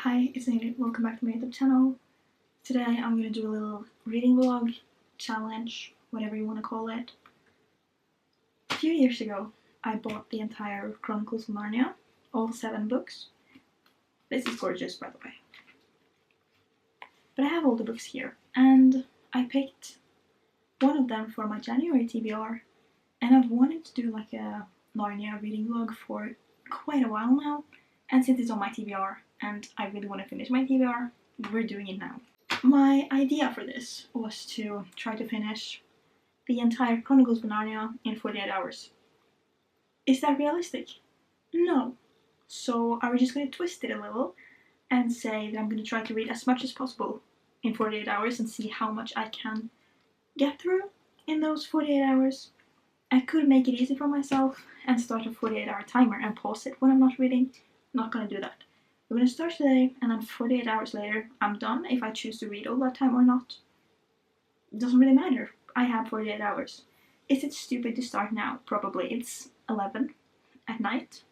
Hi, it's Ingrid. Welcome back to my YouTube channel. Today I'm going to do a little reading vlog, challenge, whatever you want to call it. A few years ago I bought the entire Chronicles of Narnia, all 7 books. This is gorgeous, by the way. But I have all the books here, and I picked one of them for my January TBR, and I've wanted to do like a Narnia reading vlog for quite a while now, and since it's on my TBR and I really want to finish my TBR, we're doing it now. My idea for this was to try to finish the entire Chronicles of Narnia in 48 hours. Is that realistic? No. So are we just going to twist it a little and say that I'm going to try to read as much as possible in 48 hours and see how much I can get through in those 48 hours? I could make it easy for myself and start a 48-hour timer and pause it when I'm not reading. I'm not going to do that. We're going to start today, and then 48 hours later I'm done if I choose to read all that time or not. It doesn't really matter. I have 48 hours. Is it stupid to start now? Probably. It's 11 at night.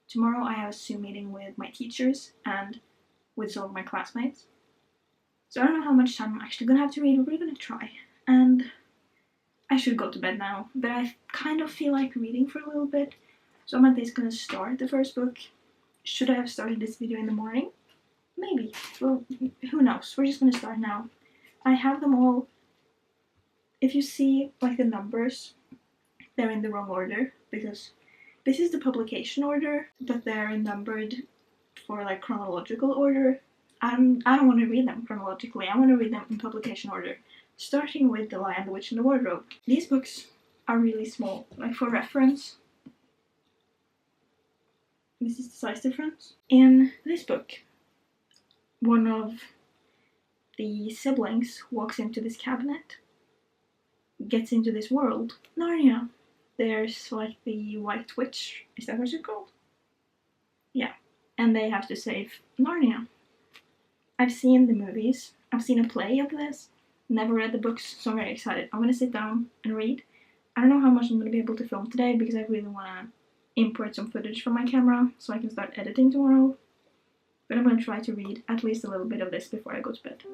Tomorrow I have a Zoom meeting with my teachers and with some of my classmates. So I don't know how much time I'm actually going to have to read, but we're going to try. And I should go to bed now, but I kind of feel like reading for a little bit. So I'm at least going to start the first book. Should I have started this video in the morning? Maybe. Well, who knows? We're just going to start now. I have them all. If you see like the numbers, they're in the wrong order because this is the publication order, but they're numbered for like chronological order. I don't want to read them chronologically. I want to read them in publication order, starting with The Lion, the Witch, and the Wardrobe. These books are really small. Like for reference, this is the size difference. In this book, one of the siblings walks into this cabinet, gets into this world, Narnia. There's like the White Witch, is that what it's called? Yeah, and they have to save Narnia. I've seen the movies, I've seen a play of this, never read the books, so I'm very excited. I'm gonna sit down and read. I don't know how much I'm gonna be able to film today because I really wanna import some footage from my camera so I can start editing tomorrow. But I'm gonna try to read at least a little bit of this before I go to bed.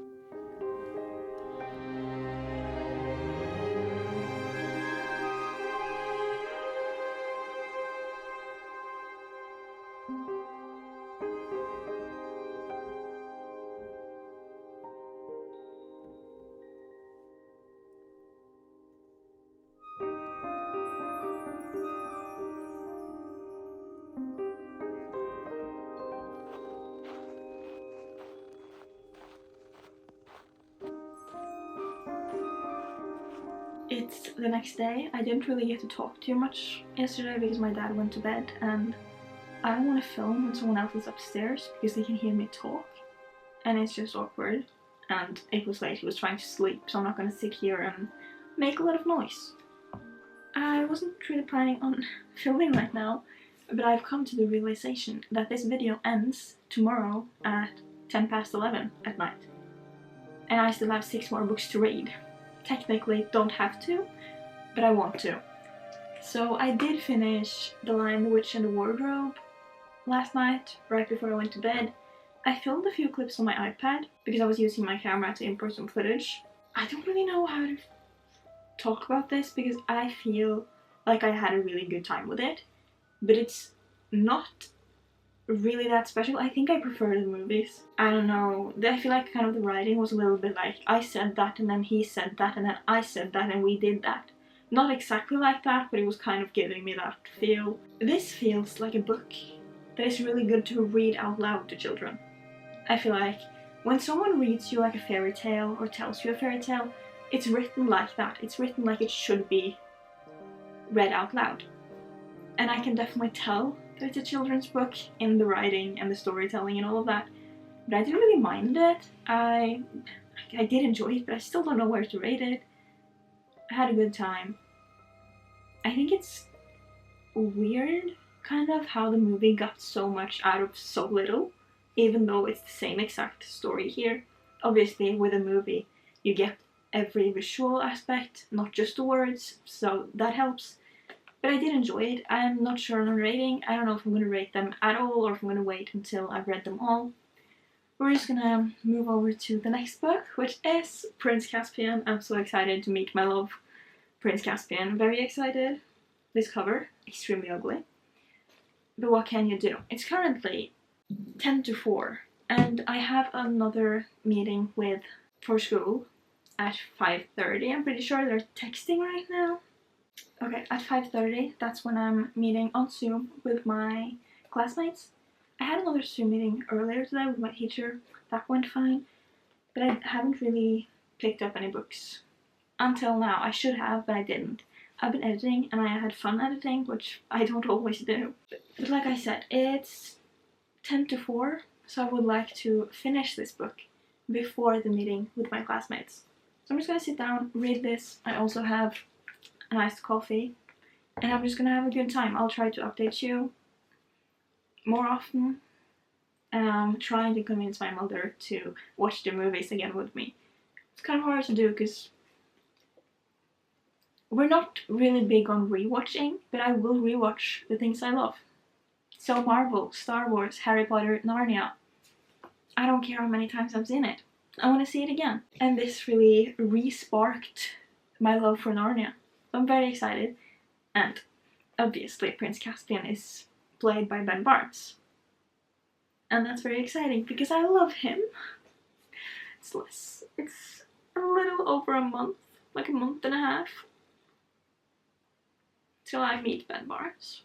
It's the next day. I didn't really get to talk too much yesterday because my dad went to bed, and I don't want to film when someone else is upstairs because they can hear me talk and it's just awkward, and it was late, he was trying to sleep, so I'm not going to sit here and make a lot of noise. I wasn't really planning on filming right now, but I've come to the realization that this video ends tomorrow at 11:10 at night, and I still have 6 more books to read. Technically don't have to, but I want to. So I did finish The Lion, the Witch, and the Wardrobe last night, right before I went to bed. I filmed a few clips on my iPad because I was using my camera to import some footage. I don't really know how to talk about this because I feel like I had a really good time with it, but it's not really that special. I think I prefer the movies. I don't know. I feel like kind of the writing was a little bit like I said that and then he said that and then I said that and we did that. Not exactly like that, but it was kind of giving me that feel. This feels like a book that is really good to read out loud to children. I feel like when someone reads you like a fairy tale or tells you a fairy tale, it's written like that. It's written like it should be read out loud. And I can definitely tell that it's a children's book in the writing and the storytelling and all of that. But I didn't really mind it. I did enjoy it, but I still don't know where to rate it. I had a good time. I think it's weird, kind of, how the movie got so much out of so little, even though it's the same exact story here. Obviously, with a movie, you get every visual aspect, not just the words, so that helps. But I did enjoy it. I'm not sure on the rating. I don't know if I'm going to rate them at all or if I'm going to wait until I've read them all. we're just gonna move over to the next book, which is Prince Caspian. I'm so excited to meet my love, Prince Caspian. Very excited. This cover, extremely ugly. But what can you do? It's currently 10 to 4, and I have another meeting for school at 5:30. I'm pretty sure they're texting right now. Okay, at 5:30, that's when I'm meeting on Zoom with my classmates. I had another Zoom meeting earlier today with my teacher. That went fine, but I haven't really picked up any books until now. I should have, but I didn't. I've been editing, and I had fun editing, which I don't always do. But like I said, it's 10 to 4, so I would like to finish this book before the meeting with my classmates. So I'm just gonna sit down, read this. I also have an iced coffee, and I'm just gonna have a good time. I'll try to update you more often, and I'm trying to convince my mother to watch the movies again with me. It's kind of hard to do because we're not really big on rewatching, but I will rewatch the things I love. So Marvel, Star Wars, Harry Potter, Narnia. I don't care how many times I've seen it. I want to see it again. And this really re-sparked my love for Narnia. So I'm very excited. And obviously Prince Caspian is played by Ben Barnes. And that's very exciting because I love him. It's a little over a month, like a month and a half, till I meet Ben Barnes.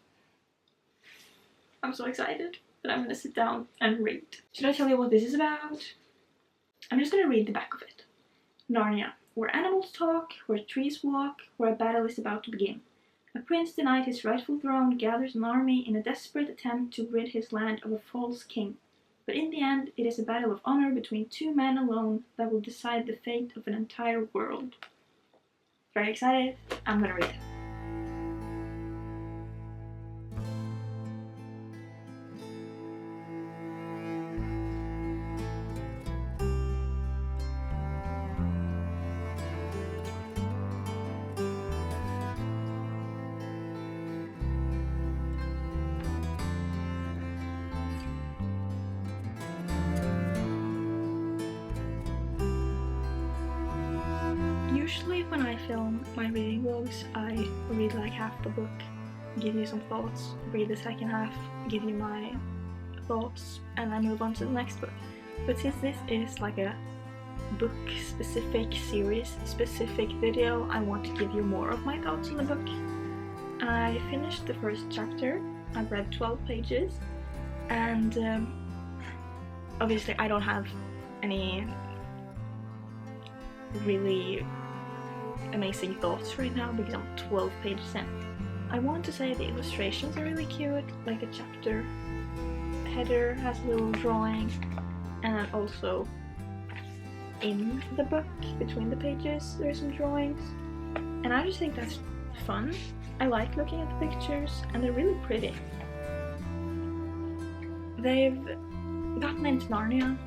I'm so excited, but I'm gonna sit down and read. Should I tell you what this is about? I'm just gonna read the back of it. Narnia, where animals talk, where trees walk, where a battle is about to begin. A prince denied his rightful throne gathers an army in a desperate attempt to rid his land of a false king. But in the end, it is a battle of honor between two men alone that will decide the fate of an entire world. Very excited. I'm gonna read. Usually when I film my reading vlogs, I read like half the book, give you some thoughts, read the second half, give you my thoughts, and then move on to the next book. But since this is like a book-specific series, specific video, I want to give you more of my thoughts on the book. I finished the first chapter, I've read 12 pages, and obviously I don't have any really amazing thoughts right now because I'm 12 pages in. I want to say the illustrations are really cute, like the chapter header has a little drawing, and also in the book, between the pages, there's some drawings, and I just think that's fun. I like looking at the pictures, and they're really pretty. They've gotten into Narnia.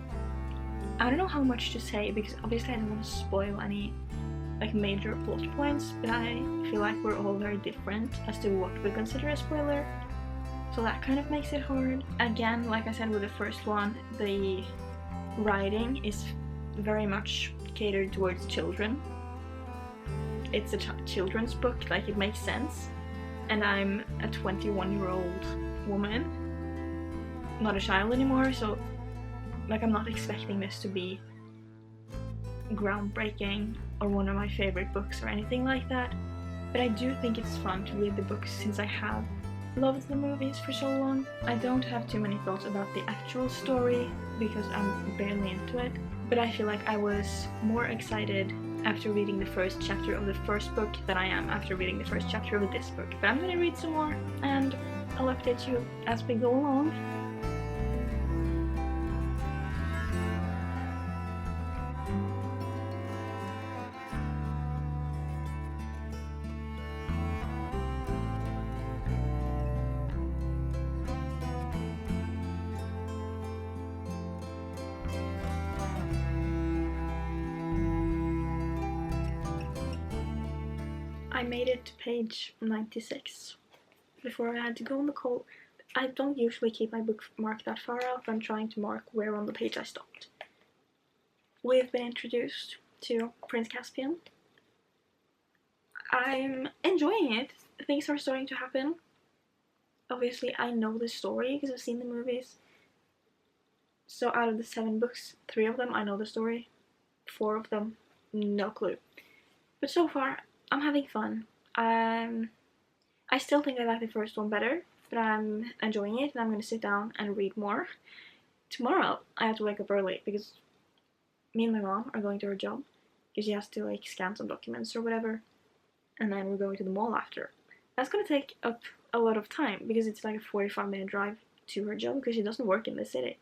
I don't know how much to say because obviously I don't want to spoil any like major plot points, but I feel like we're all very different as to what we consider a spoiler, so that kind of makes it hard. Again, like I said with the first one, the writing is very much catered towards children. It's a children's book, like it makes sense, and I'm a 21-year-old woman, not a child anymore, so like I'm not expecting this to be groundbreaking or one of my favorite books or anything like that, but I do think it's fun to read the books since I have loved the movies for so long. I don't have too many thoughts about the actual story because I'm barely into it, but I feel like I was more excited after reading the first chapter of the first book than I am after reading the first chapter of this book. But I'm gonna read some more and I'll update you as we go along. I made it to page 96 before I had to go on the call. I don't usually keep my bookmark that far out, but I'm trying to mark where on the page I stopped. We've been introduced to Prince Caspian. I'm enjoying it. Things are starting to happen. Obviously, I know the story because I've seen the movies. So out of the 7 books, 3 of them I know the story. 4 of them, no clue. But so far, I'm having fun. I still think I like the first one better, but I'm enjoying it and I'm going to sit down and read more. Tomorrow, I have to wake up early because me and my mom are going to her job because she has to like scan some documents or whatever, and then we're going to the mall after. That's going to take up a lot of time because it's like a 45-minute drive to her job because she doesn't work in the city.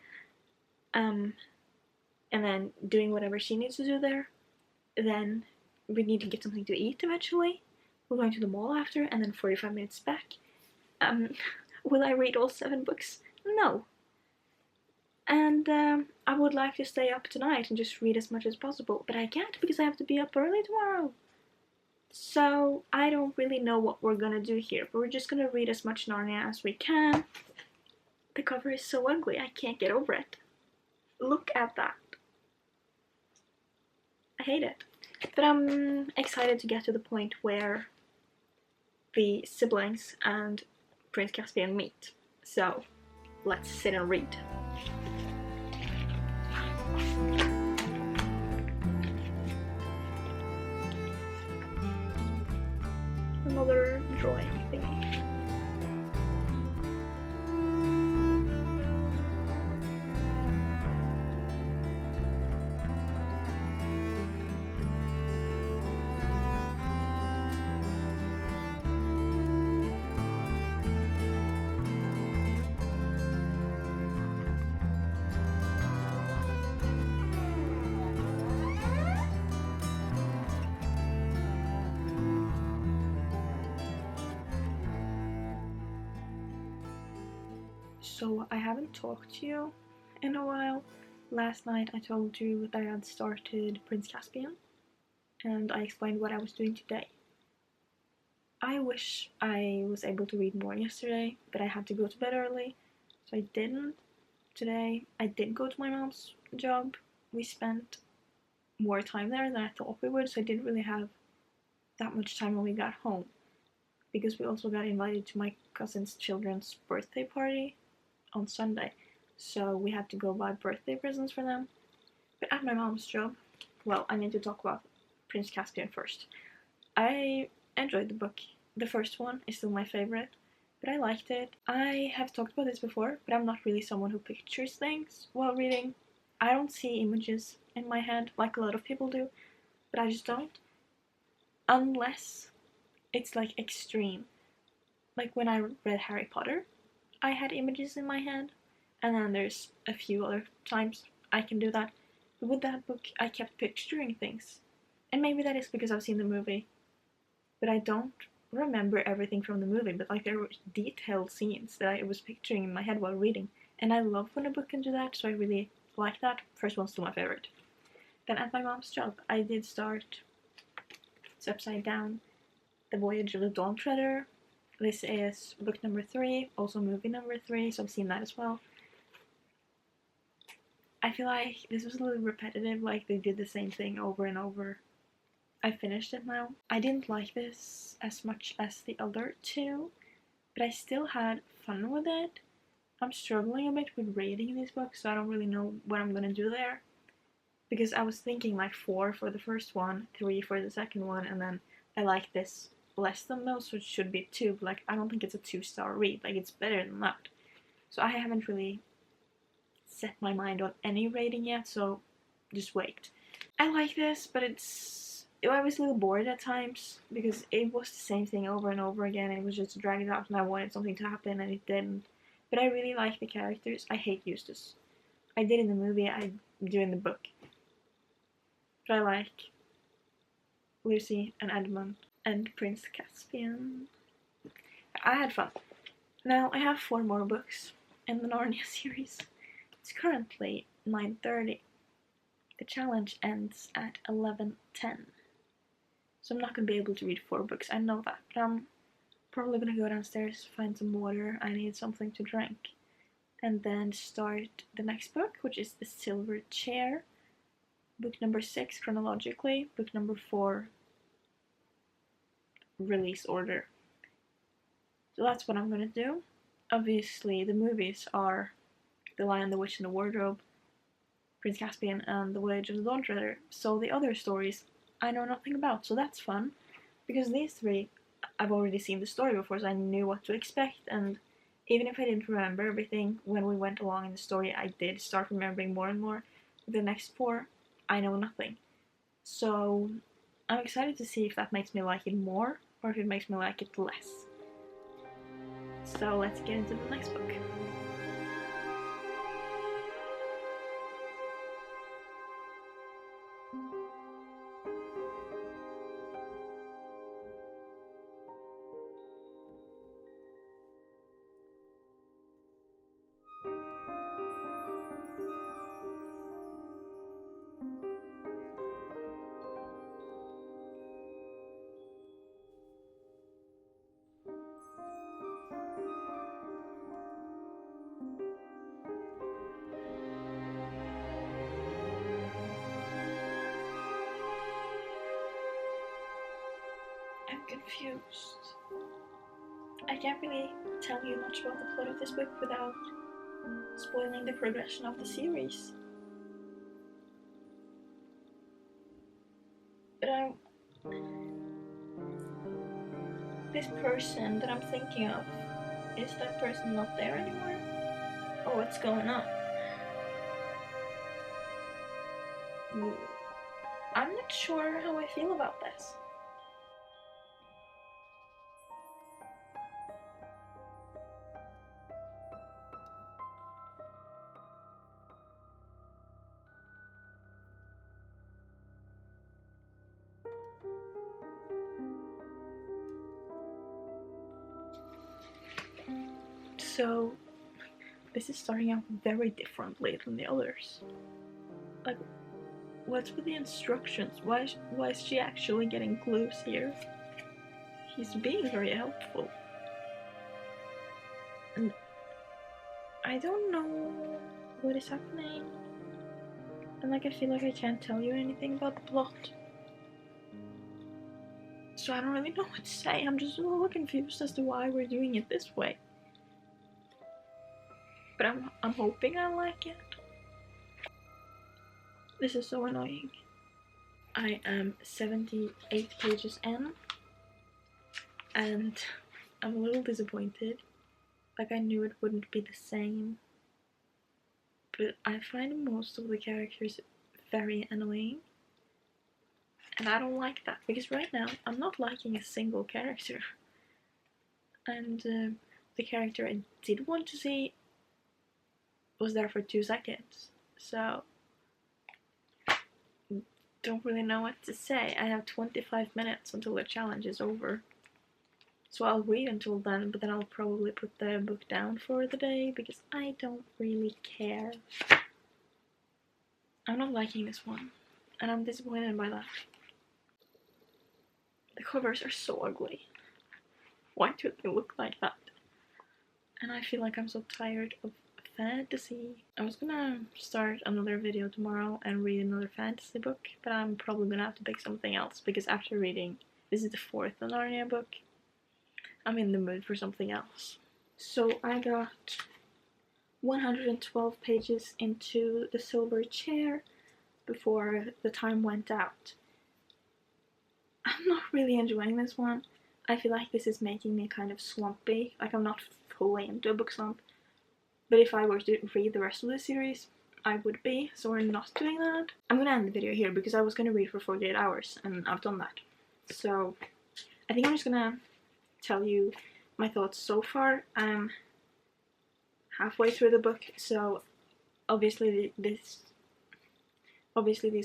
And then doing whatever she needs to do there. Then we need to get something to eat eventually. We're going to the mall after, and then 45 minutes back. Will I read all 7 books? No. And I would like to stay up tonight and just read as much as possible, but I can't because I have to be up early tomorrow. So I don't really know what we're gonna do here, but we're just gonna read as much Narnia as we can. The cover is so ugly, I can't get over it. Look at that. I hate it. But I'm excited to get to the point where the siblings and Prince Caspian meet. So let's sit and read. Another drawing thingy. So I haven't talked to you in a while. Last night I told you that I had started Prince Caspian, and I explained what I was doing today. I wish I was able to read more yesterday, but I had to go to bed early, so I didn't. Today I did go to my mom's job. We spent more time there than I thought we would, so I didn't really have that much time when we got home, because we also got invited to my cousin's children's birthday party on Sunday, so we had to go buy birthday presents for them. But at my mom's job, well, I need to talk about Prince Caspian first. I enjoyed the book. The first one is still my favorite, but I liked it. I have talked about this before, but I'm not really someone who pictures things while reading. I don't see images in my head like a lot of people do, but I just don't. Unless it's like extreme. Like when I read Harry Potter, I had images in my head, and then there's a few other times I can do that. But with that book, I kept picturing things. And maybe that is because I've seen the movie, but I don't remember everything from the movie, but like there were detailed scenes that I was picturing in my head while reading. And I love when a book can do that, so I really like that. First one's still my favorite. Then at my mom's job, I did start It's Upside Down, The Voyage of the Dawn Treader. This is book number 3, also movie number 3, so I've seen that as well. I feel like this was a little repetitive, like they did the same thing over and over. I finished it now. I didn't like this as much as the other 2, but I still had fun with it. I'm struggling a bit with reading these books, so I don't really know what I'm gonna do there. Because I was thinking like 4 for the first one, 3 for the second one, and then I like this less than those, so it should be 2, but like I don't think it's a 2-star read, like it's better than that. So I haven't really set my mind on any rating yet, so just wait. I like this, but I was a little bored at times because it was the same thing over and over again. It was just dragged out and I wanted something to happen and it didn't. But I really like the characters. I hate Eustace. I did in the movie, I do in the book. But I like Lucy and Edmund and Prince Caspian. I had fun. Now I have 4 more books in the Narnia series. It's currently 9:30. The challenge ends at 11:10. So I'm not going to be able to read 4 books, I know that, but I'm probably gonna go downstairs, find some water. I need something to drink. And then start the next book, which is The Silver Chair. Book number 6 chronologically, book number 4 release order. So that's what I'm gonna do. Obviously, the movies are The Lion, the Witch, and the Wardrobe, Prince Caspian, and The Voyage of the Dawn Treader. So the other stories I know nothing about, so that's fun. Because these 3, I've already seen the story before, so I knew what to expect, and even if I didn't remember everything when we went along in the story, I did start remembering more and more. With the next 4, I know nothing. So I'm excited to see if that makes me like it more, or if it makes me like it less. So let's get into the next book. I'm confused. I can't really tell you much about the plot of this book without spoiling the progression of the series. But this person that I'm thinking of, is that person not there anymore? Or what's going on? I'm not sure how I feel about this. So, this is starting out very differently than the others. Like, what's with the instructions? Why is she actually getting clues here? He's being very helpful. And I don't know what is happening. And like, I feel like I can't tell you anything about the plot. So I don't really know what to say. I'm just a little confused as to why we're doing it this way. But I'm hoping I like it. This is so annoying. I am 78 pages in, and I'm a little disappointed. Like, I knew it wouldn't be the same, but I find most of the characters very annoying. And I don't like that, because right now I'm not liking a single character. And the character I did want to see was there for 2 seconds, so don't really know what to say. I have 25 minutes until the challenge is over, so I'll read until then, but then I'll probably put the book down for the day because I don't really care. I'm not liking this one, and I'm disappointed by that. The covers are so ugly. Why do they look like that? And I feel like I'm so tired of fantasy. I was gonna start another video tomorrow and read another fantasy book, but I'm probably gonna have to pick something else because after reading, this is the 4th Narnia book, I'm in the mood for something else. So I got 112 pages into The Silver Chair before the time went out. I'm not really enjoying this one. I feel like this is making me kind of slumpy. Like, I'm not fully into a book slump. But if I were to read the rest of the series, I would be, so we're not doing that. I'm gonna end the video here because I was gonna read for 48 hours, and I've done that. So, I think I'm just gonna tell you my thoughts so far. I'm halfway through the book, so obviously these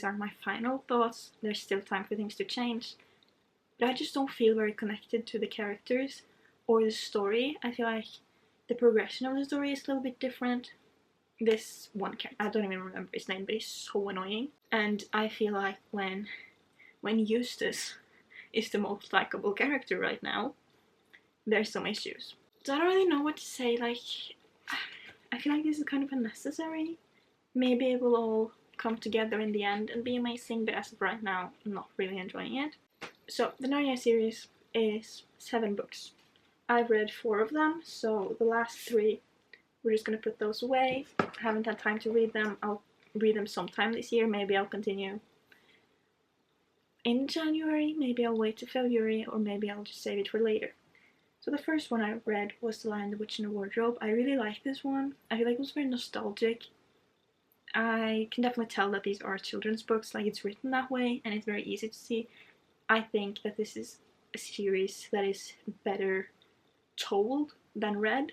aren't my final thoughts. There's still time for things to change. But I just don't feel very connected to the characters or the story. I feel like the progression of the story is a little bit different. This one character, I don't even remember his name, but he's so annoying. And I feel like when Eustace is the most likable character right now, there's some issues. So I don't really know what to say. Like, I feel like this is kind of unnecessary. Maybe it will all come together in the end and be amazing, but as of right now, I'm not really enjoying it. So the Narnia series is 7 books. I've read 4 of them, so the last 3, we're just gonna put those away. I haven't had time to read them. I'll read them sometime this year. Maybe I'll continue in January, maybe I'll wait to February, or maybe I'll just save it for later. So the first one I read was The Lion, the Witch and the Wardrobe. I really liked this one. I feel like it was very nostalgic. I can definitely tell that these are children's books, like it's written that way, and it's very easy to see. I think that this is a series that is better told than read.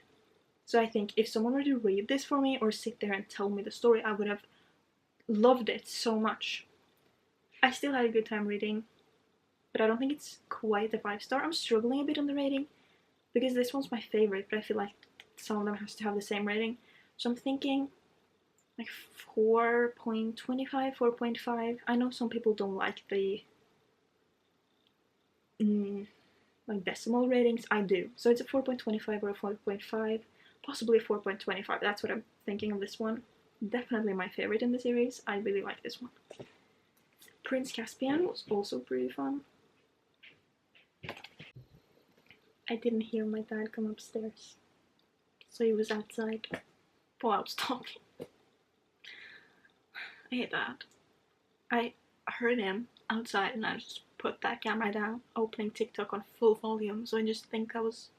So I think if someone were to read this for me or sit there and tell me the story, I would have loved it so much. I still had a good time reading, but I don't think it's quite a 5-star. I'm struggling a bit on the rating because this one's my favorite, but I feel like some of them has to have the same rating. So I'm thinking like 4.25, 4.5. I know some people don't like the like decimal ratings. I do. So it's a 4.25 or a 4.5, possibly a 4.25. That's what I'm thinking of this one. Definitely my favorite in the series. I really like this one. Prince Caspian was also pretty fun. I didn't hear my dad come upstairs, so he was outside while I was talking. I hate that. I heard him outside and I just put that camera down, opening TikTok on full volume, so I just think I was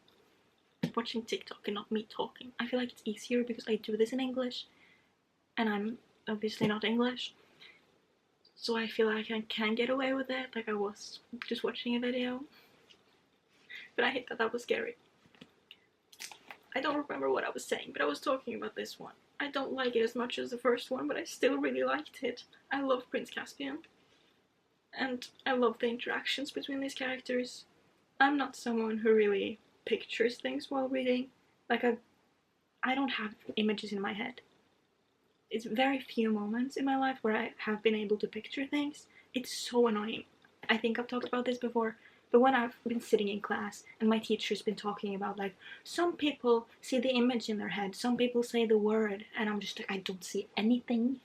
watching TikTok and not me talking. I feel like it's easier because I do this in English, and I'm obviously not English, so I feel like I can get away with it, like I was just watching a video. But I hate that that was scary. I don't remember what I was saying, but I was talking about this one. I don't like it as much as the first one, but I still really liked it. I love Prince Caspian. And I love the interactions between these characters. I'm not someone who really pictures things while reading. Like, I don't have images in my head. It's very few moments in my life where I have been able to picture things. It's so annoying. I think I've talked about this before, but when I've been sitting in class and my teacher's been talking about, like, some people see the image in their head, some people say the word, and I'm just like, I don't see anything.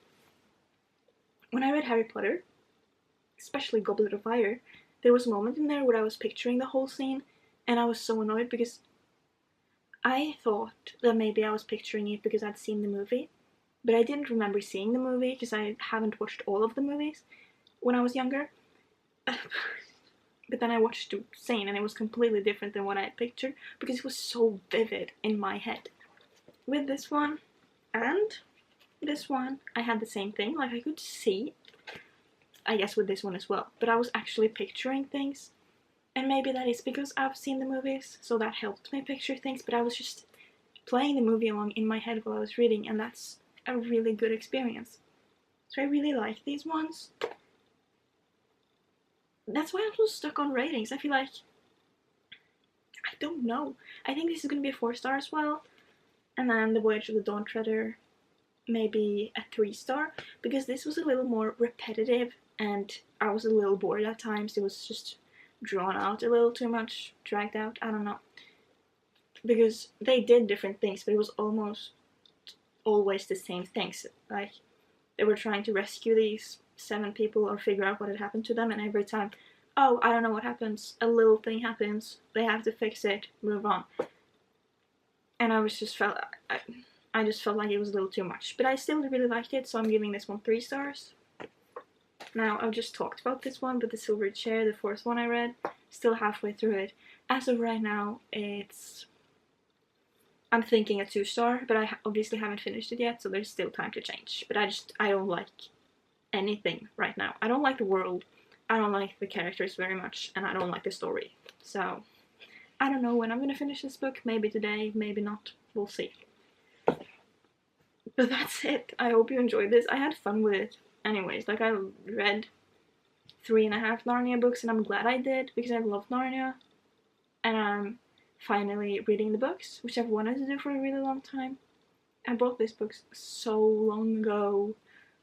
When I read Harry Potter, especially Goblet of Fire, there was a moment in there where I was picturing the whole scene, and I was so annoyed because I thought that maybe I was picturing it because I'd seen the movie, but I didn't remember seeing the movie because I haven't watched all of the movies when I was younger. But then I watched the scene and it was completely different than what I had pictured because it was so vivid in my head. With this one and this one, I had the same thing. Like, I could see, I guess with this one as well, but I was actually picturing things. And maybe that is because I've seen the movies, so that helped me picture things, but I was just playing the movie along in my head while I was reading, and that's a really good experience. So I really like these ones. That's why I'm so stuck on ratings. I feel like, I don't know. I think this is going to be a 4-star as well. And then The Voyage of the Dawn Treader, maybe a 3-star, because this was a little more repetitive and I was a little bored at times. It was just drawn out a little too much, dragged out, I don't know. Because they did different things, but it was almost always the same things. Like, they were trying to rescue these 7 people or figure out what had happened to them, and every time, oh, I don't know what happens, a little thing happens, they have to fix it, move on. And I just felt like it was a little too much, but I still really liked it, so I'm giving this one 3 stars. Now, I've just talked about this one, but The Silver Chair, the 4th one I read, still halfway through it. As of right now, I'm thinking a 2-star, but I obviously haven't finished it yet, so there's still time to change. But I don't like anything right now. I don't like the world, I don't like the characters very much, and I don't like the story. So, I don't know when I'm gonna finish this book. Maybe today, maybe not. We'll see. But that's it. I hope you enjoyed this. I had fun with it. Anyways, like, I read 3.5 Narnia books, and I'm glad I did, because I love Narnia. And I'm finally reading the books, which I've wanted to do for a really long time. I bought these books so long ago,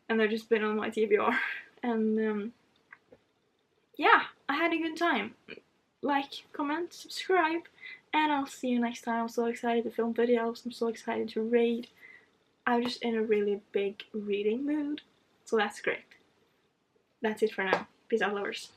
and they've just been on my TBR. And, yeah, I had a good time. Like, comment, subscribe, and I'll see you next time. I'm so excited to film videos, I'm so excited to read. I'm just in a really big reading mood, so that's great. That's it for now. Peace out, lovers.